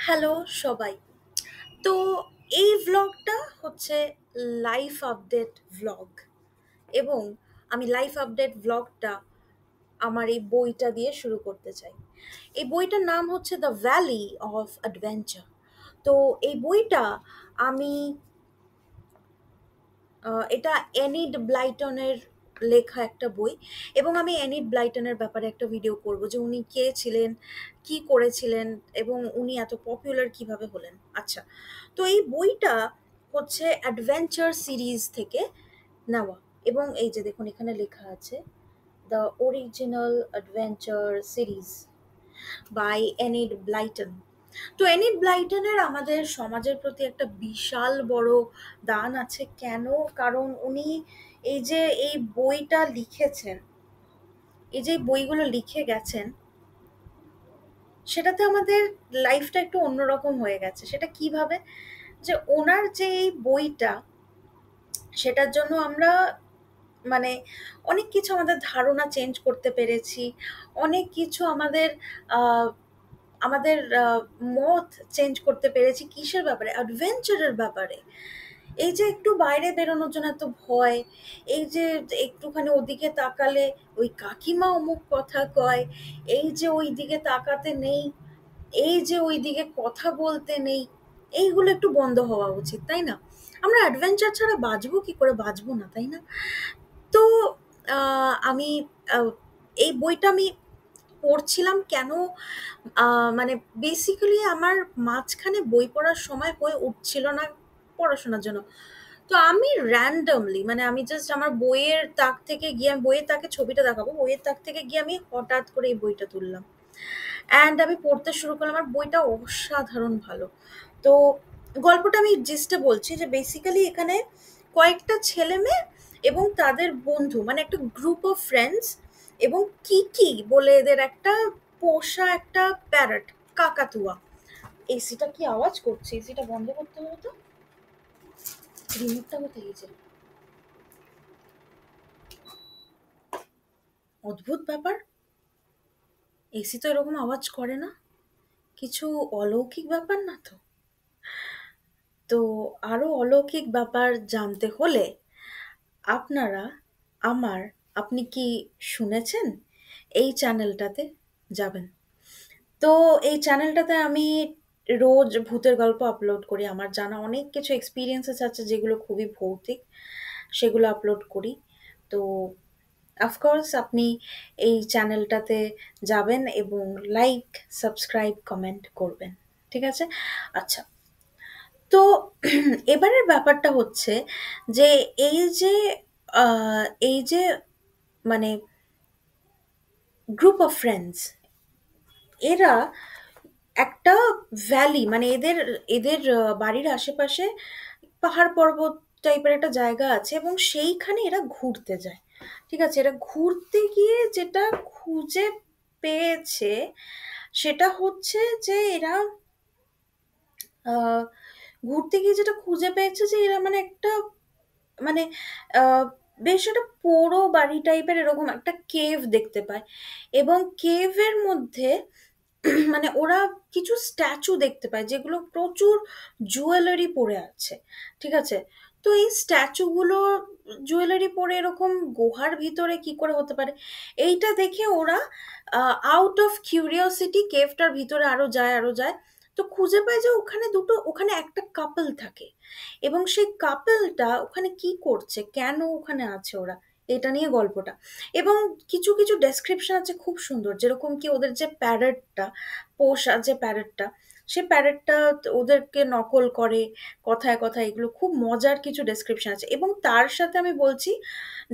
Hello সবাই। তো এই ভ্লগটা হচ্ছে লাইফ আপডেট ভ্লগ এবং আমি লাইফ আপডেট ভ্লগটা আমার এই বইটা দিয়ে শুরু করতে চাই। এই বইটার নাম হচ্ছে দ্য ভ্যালি অফ অ্যাডভেঞ্চার। তো এই বইটা আমি এটা এনিড ব্লাইটনের লেখা একটা বই এবং আমি এনিড ব্লাইটনের ব্যাপারে একটা ভিডিও করব যে উনি কে ছিলেন, কি করেছিলেন এবং উনি এত পপুলার কিভাবে হলেন। আচ্ছা, তো এই বইটা হচ্ছে অ্যাডভেঞ্চার সিরিজ থেকে নেওয়া এবং এই যে দেখুন এখানে লেখা আছে the original adventure series by Enid Blyton. তো এনিড ব্লাইটনের আমাদের সমাজের প্রতি একটা বিশাল বড় দান আছে। কেন? কারণ উনি এই বইটা লিখেছেন, এই যে বইগুলো লিখে গেছেন, সেটাতে আমাদের লাইফটা একটু অন্যরকম হয়ে গেছে। সেটা কিভাবে? যে ওনার যে এই বইটা, সেটার জন্য আমরা মানে অনেক কিছু আমাদের ধারণা চেঞ্জ করতে পেরেছি। অনেক কিছু আমাদের আহ, আমাদের মত চেঞ্জ করতে পেরেছি। কিসের ব্যাপারে? অ্যাডভেঞ্চারের ব্যাপারে। এই যে একটু বাইরে বেরোনোর জন্য এত ভয়, এই যে একটুখানি ওদিকে তাকালে ওই কাকিমা অমুক কথা কয়, এই যে ওই দিকে তাকাতে নেই, এই যে ওই দিকে কথা বলতে নেই, এইগুলো একটু বন্ধ হওয়া উচিত, তাই না? আমরা অ্যাডভেঞ্চার ছাড়া বাঁচবো কি করে? বাঁচবো না, তাই না? তো আমি আহ, এই বইটা আমি পড়ছিলাম কেন? মানে বেসিক্যালি আমার মাঝখানে বই পড়ার সময় হয়ে উঠছিল না পড়াশোনার জন্য। তো আমি র্যান্ডমলি মানে আমি জাস্ট আমার বইয়ের তাক থেকে গিয়ে, আমি বইয়ের তাকে ছবিটা দেখাবো, বইয়ের তাক থেকে গিয়ে আমি হঠাৎ করে এই বইটা তুললাম অ্যান্ড আমি পড়তে শুরু করলাম। আমার বইটা অসাধারণ ভালো। তো গল্পটা আমি জিস্টে বলছি যে বেসিক্যালি এখানে কয়েকটা ছেলে মেয়ে এবং তাদের বন্ধু, মানে একটা গ্রুপ অফ ফ্রেন্ডস, এবং কিকি বলে এদের একটা পোষা একটা প্যারট, কাকাতুয়া। এসিটা কি আওয়াজ করছে? এসিটা বন্ধ করতে হবে তো। রিমোটটা কোথায় গেছে? অদ্ভুত ব্যাপার, এসি তো এরকম আওয়াজ করে না। কিছু অলৌকিক ব্যাপার না তো? তো আরো অলৌকিক ব্যাপার জানতে হলে আপনারা আমার আপনি কি শুনেছেন এই চ্যানেলটাতে যাবেন। তো এই চ্যানেলটাতে আমি রোজ ভূতের গল্প আপলোড করি। আমার জানা অনেক কিছু এক্সপিরিয়েন্সেস আছে যেগুলো খুবই ভৌতিক, সেগুলো আপলোড করি। তো অফকোর্স আপনি এই চ্যানেলটাতে যাবেন এবং লাইক, সাবস্ক্রাইব, কমেন্ট করবেন। ঠিক আছে? আচ্ছা, তো এবারের ব্যাপারটা হচ্ছে যে এই যে এই যে মানে গ্রুপ অফ ফ্রেন্ডস, এরা একটা ভ্যালি, মানে এদের এদের বাড়ির আশেপাশে পাহাড় পর্বত টাইপের একটা জায়গা আছে এবং সেইখানে এরা ঘুরতে যায়। ঠিক আছে? এরা ঘুরতে গিয়ে যেটা খুঁজে পেয়েছে সেটা হচ্ছে যে এরা আহ, ঘুরতে গিয়ে যেটা খুঁজে পেয়েছে যে এরা মানে একটা মানে আহ, বেশ একটা পোড়ো বাড়ি টাইপের এরকম একটা কেভ দেখতে পায় এবং কেভের মধ্যে মানে ওরা কিছু স্ট্যাচু দেখতে পায় যেগুলো প্রচুর জুয়েলারি পরে আছে। ঠিক আছে? তো এই স্ট্যাচুগুলো জুয়েলারি পরে এরকম গুহার ভিতরে কি করে হতে পারে? এইটা দেখে ওরা আউট অফ কিউরিওসিটি কেভটার ভিতরে আরো যায় আরো যায়। তো খুঁজে পায় যে ওখানে একটা কাপল থাকে এবং সেই কাপলটা ওখানে কি করছে, কেন ওখানে আছে ওরা, এটা নিয়ে গল্পটা। এবং কিছু কিছু ডেসক্রিপশন আছে খুব সুন্দর, যেরকম কি ওদের যে প্যারেটটা, পোষা যে প্যারেটটা, সে প্যারেটটা ওদেরকে নকল করে কথায় কথায়, এগুলো খুব মজার কিছু ডেসক্রিপশন আছে। এবং তার সাথে আমি বলছি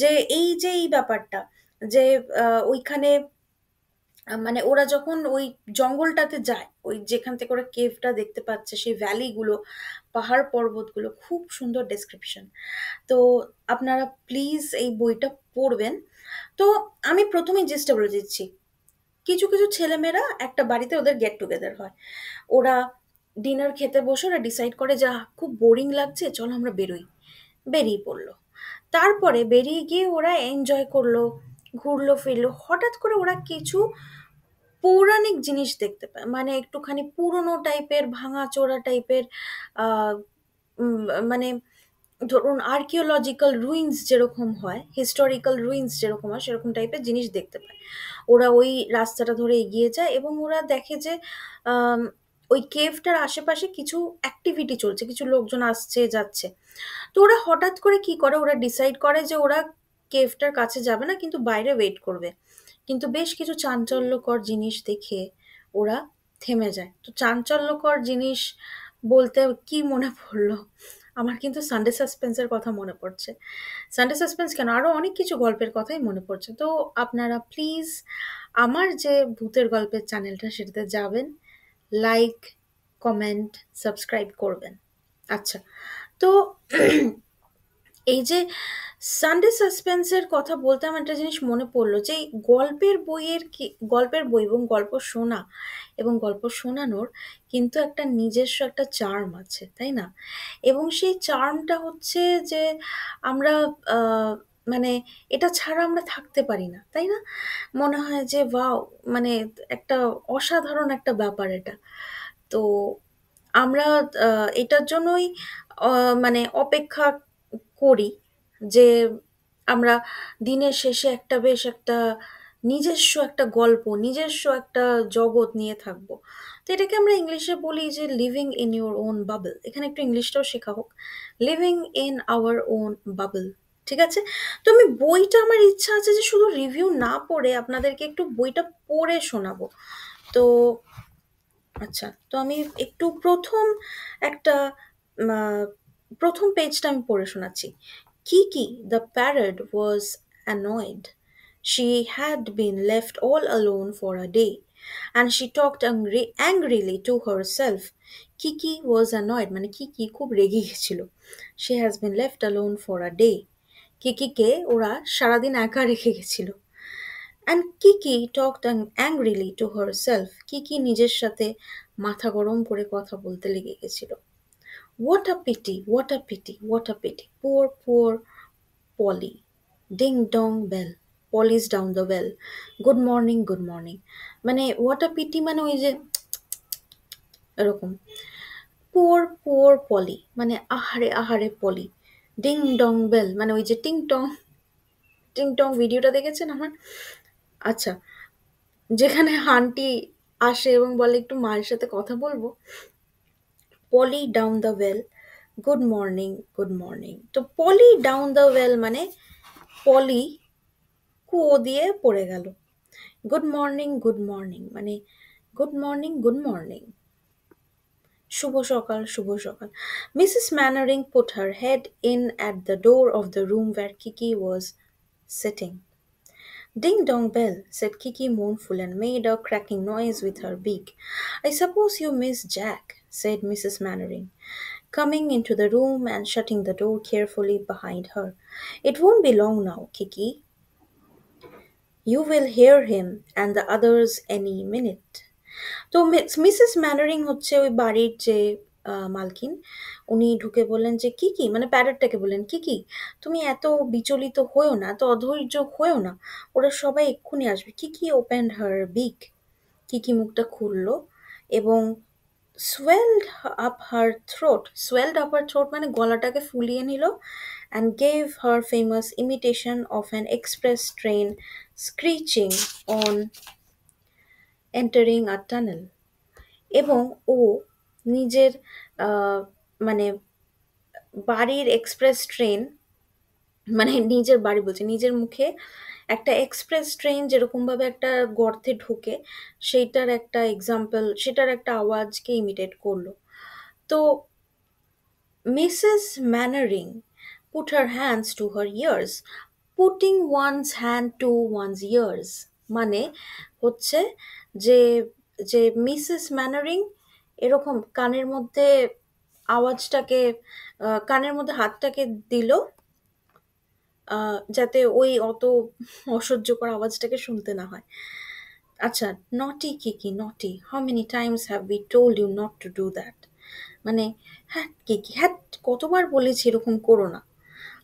যে এই ব্যাপারটা যে ওইখানে মানে ওরা যখন ওই জঙ্গলটাতে যায়, ওই যেখান থেকে ওরা কেভটা দেখতে পাচ্ছে, সেই ভ্যালিগুলো, পাহাড় পর্বতগুলো, খুব সুন্দর ডেসক্রিপশন। তো আপনারা প্লিজ এই বইটা পড়বেন। তো আমি প্রথমেই চেষ্টা বলে দিচ্ছি, কিছু কিছু ছেলেমেয়েরা একটা বাড়িতে ওদের গেট টুগেদার হয়। ওরা ডিনার খেতে বসে ওরা ডিসাইড করে যে খুব বোরিং লাগছে, চলো আমরা বেরোই। বেরিয়ে পড়লো। তারপরে বেরিয়ে গিয়ে ওরা এনজয় করলো, ঘুরলো ফিরলো। হঠাৎ করে ওরা কিছু পৌরাণিক জিনিস দেখতে পায়, মানে একটুখানি পুরনো টাইপের, ভাঙাচোরা টাইপের, আহ মানে ধরুন আর্কিওলজিক্যাল রুইন্স যেরকম হয়, হিস্টোরিক্যাল রুইন্স যেরকম হয়, সেরকম টাইপের জিনিস দেখতে পায়। ওরা ওই রাস্তাটা ধরে এগিয়ে যায় এবং ওরা দেখে যে আম, ওই কেভটার আশেপাশে কিছু অ্যাক্টিভিটি চলছে, কিছু লোকজন আসছে যাচ্ছে। তো ওরা হঠাৎ করে কি করে, ওরা ডিসাইড করে যে ওরা কেভটার কাছে যাবে না, কিন্তু বাইরে ওয়েট করবে। কিন্তু বেশ কিছু চাঞ্চল্যকর জিনিস দেখে ওরা থেমে যায়। তো চাঞ্চল্যকর জিনিস বলতে কি মনে পড়লো, আমার কিন্তু সানডে সাসপেন্সের কথা মনে পড়ছে। সানডে সাসপেন্স কেন, আরো অনেক কিছু গল্পের কথাই মনে পড়ছে। তো আপনারা প্লিজ আমার যে ভূতের গল্পের চ্যানেলটা, সেটাতে যাবেন, লাইক, কমেন্ট, সাবস্ক্রাইব করবেন। আচ্ছা, তো এই যে সানডে সাসপেন্সের কথা বলতে আমার একটা জিনিস মনে পড়লো, যে এই গল্পের বইয়ের কি, গল্পের বই এবং গল্প শোনা এবং গল্প শোনানোর কিন্তু একটা নিজস্ব একটা চার্ম আছে, তাই না? এবং সেই চার্মটা হচ্ছে যে আমরা আহ, মানে এটা ছাড়া আমরা থাকতে পারি না, তাই না? মনে হয় যে ওয়াও, মানে একটা অসাধারণ একটা ব্যাপার এটা। তো আমরা এটার জন্যই মানে অপেক্ষা করি যে আমরা দিনের শেষে একটা বেশ একটা নিজস্ব একটা গল্প, নিজস্ব একটা জগৎ নিয়ে থাকবো। তো এটাকে আমরা ইংলিশে বলি যে living in your own bubble. এখানে একটু ইংলিশটাও শেখা হোক, living in our own bubble. ঠিক আছে? তো আমি বইটা, আমার ইচ্ছা আছে যে শুধু রিভিউ না পড়ে আপনাদেরকে একটু বইটা পড়ে শোনাবো। তো আচ্ছা, তো আমি একটু একটা উম, আহ, প্রথম পেজটা আমি পড়ে শোনাচ্ছি। Kiki the parrot was annoyed. She had been left all alone for a day, and she talked angrily to herself. Kiki was annoyed, মানে কিকি খুব রেগে গেছিল। She has been left alone for a day. কিকিকে ওরা সারাদিন একা রেখে গেছিল। And Kiki talked angrily to herself. Kiki নিজের সাথে মাথা গরম করে কথা বলতে লেগে গেছিল। What a pity, what a pity, what a pity. Poor, poor Polly. Ding dong bell. Polly's down the well. Good morning, good morning. মানে what a pity মানে ওই যে এরকম। Poor, poor Polly মানে আহারে আহারে পলি। ডিং ডং বেল মানে ওই যে টিং টং ভিডিওটা দেখেছেন আমার? আচ্ছা, যেখানে আন্টি আসে এবং বলে একটু মায়ের সাথে কথা বলবো। Polly down the well, good morning, good morning. তো পলি ডাউন দ্য ওয়েল মানে পলি কুয়ো দিয়ে পড়ে গেল। গুড মর্নিং, গুড মর্নিং মানে গুড মর্নিং, গুড মর্নিং, শুভ সকাল, শুভ সকাল। Mrs Mannering put her head in at the door of the room where Kiki was sitting. Ding dong bell, said Kiki mournful, and made a cracking noise with her beak. I suppose you miss Jack, said Mrs. Mannering, coming into the room and shutting the door carefully behind her. It won't be long now, Kiki. You will hear him and the others any minute. তো Mrs ম্যানারিং হচ্ছে ওই বাড়ির যে মালকিন। উনি ঢুকে বললেন যে কি কি, মানে প্যারেটটাকে বললেন, কি কি, তুমি এত বিচলিত হয়েও না, এত অধৈর্য হয়েও না, ওরা সবাই এক্ষুনি আসবে। কি কি ওপেন্ড হার বিগ, কি কি মুখটা খুললো এবং swelled up her throat মানে গলাটাকে ফুলিয়ে নিল, and gave her famous imitation of an express train screeching on entering a tunnel. এবং ও নিজের আহ, মানে বাড়ির এক্সপ্রেস ট্রেন, মানে নিজের বাড়ি বলছে, নিজের মুখে একটা এক্সপ্রেস ট্রেন যেরকম ভাবে একটা গর্তে ঢোকে, সেইটার একটা এক্সাম্পল, সেটার একটা আওয়াজকে ইমিটেট করলো। তো Mrs Mannering put her hands to her ears. Putting one's hand to one's ears মানে হচ্ছে যে যে মিসেস ম্যানারিং এরকম কানের মধ্যে আওয়াজটাকে, কানের মধ্যে হাতটাকে দিল, যাতে ওই অত অসহ্যকর আওয়াজটাকে শুনতে না হয়। আচ্ছা, naughty Kiki, naughty, how many times have we told you not to do that, মানে হ্যাঁ কিকি, হ্যাঁ কতবার বলেছি এরকম করো না।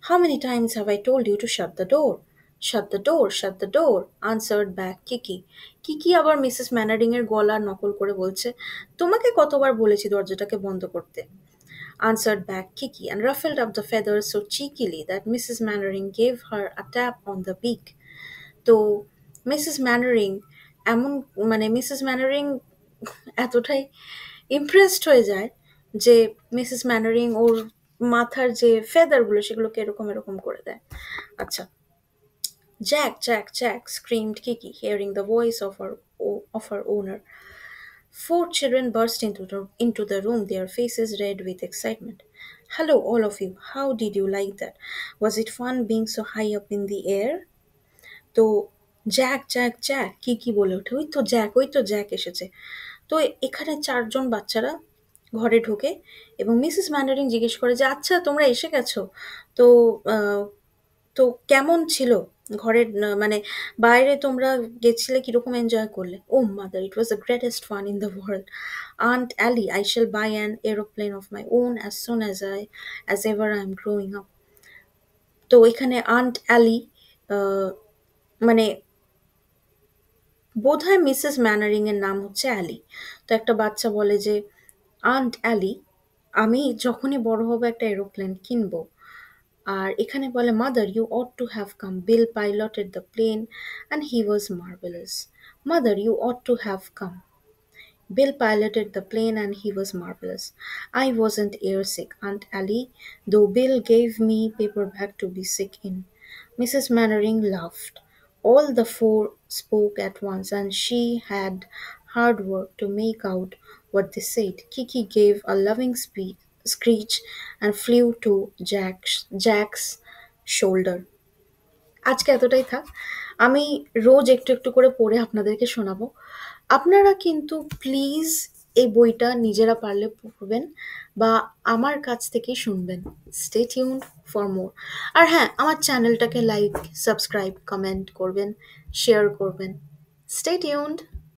How many times have I told you to shut the door, Shut the door, answered back Kiki. কিকি আবার মিসেস ম্যানারিং এর গলার নকল করে বলছে, তোমাকে কতবার বলেছি দরজাটাকে বন্ধ করতে? Answered back Kiki and ruffled up the feathers so cheekily that Mrs. Mannering gave her a tap on the beak. তো মিসেস ম্যানারিং এমন মিসেস ম্যানারিং এতটাই ইমপ্রেসড হয়ে যায় যে মিসেস ম্যানারিং ওর মাথার যে ফেদারগুলো সেগুলোকে এরকম এরকম করে দেয়। আচ্ছা, Jack, Jack, Jack, screamed Kiki, hearing the voice of her owner. Four children burst into the room, their faces red with excitement. Hello, all of you. How did you like that? Was it fun being so high up in the air? তো Jack Jack Jack কি কি বলে ওঠে, ওই তো Jack এসেছে। তো এখানে চারজন বাচ্চারা ঘরে ঢোকে এবং মিসেস ম্যান্ডারিং জিজ্ঞেস করে যে আচ্ছা তোমরা এসে গেছো, তো তো কেমন ছিল ঘরের বাইরে তোমরা গেছিলে, কিরকম এনজয় করলে? Oh mother, it was the greatest fun in the world. Aunt Ally, I shall buy an aeroplane of my own as soon as ever I am growing up. তো এখানে আন্ট অ্যালি মানে বোধহয় Mrs ম্যানারিং এর নাম হচ্ছে alley. তো একটা বাচ্চা বলে যে আন্ট অ্যালি, আমি যখনই বড় হব একটা এরোপ্লেন কিনবো। আর এখানে বলে mother, you ought to have come, Bill piloted the plane and he was marvellous. Mother, you ought to have come, Bill piloted the plane and he was marvelous. I wasn't airsick, Aunt Allie, though Bill gave me paper bag to be sick in. Mrs. Mannering laughed. All the four spoke at once, and she had hard work to make out what they said. Kiki gave a loving screech and flew to Jack's shoulder. আজকে এতটাই থাক। আমি রোজ একটু একটু করে পড়ে আপনাদেরকে শোনাবো। আপনারা কিন্তু প্লিজ এই বইটা নিজেরা পারলে পড়বেন বা আমার কাছ থেকেই শুনবেন। Stay tuned for more. আর হ্যাঁ, আমার চ্যানেলটাকে লাইক, সাবস্ক্রাইব, কমেন্ট করবেন, শেয়ার করবেন। Stay tuned.